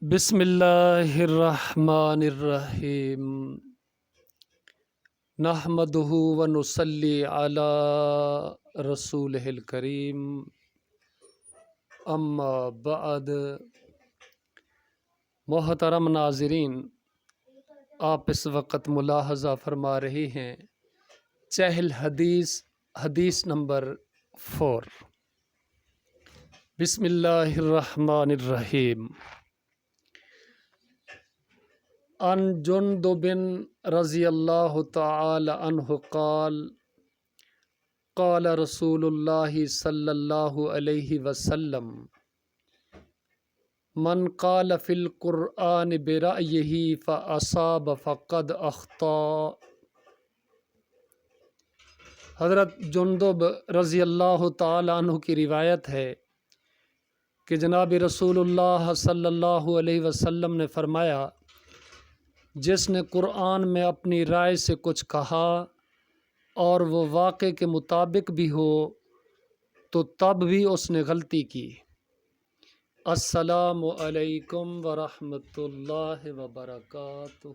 بسم اللہ الرحمن الرحیم نحمدہ ونصلی علی رسولہ الکریم اما بعد۔ محترم ناظرین، آپ اس وقت ملاحظہ فرما رہے ہیں چہل حدیث نمبر 4۔ بسم اللہ الرحمن الرحیم۔ عن جندب رضی اللہ تعالی عنہ قال قال رسول اللہ صلی اللہ علیہ وسلم من قال فی القرآن برأیہ فاصاب فقد اخطأ۔ حضرت جندب رضی اللہ تعالی عنہ کی روایت ہے کہ جناب رسول اللہ صلی اللہ علیہ وسلم نے فرمایا، جس نے قرآن میں اپنی رائے سے کچھ کہا اور وہ واقع کے مطابق بھی ہو تو تب بھی اس نے غلطی کی۔ السلام علیکم ورحمۃ اللہ وبرکاتہ۔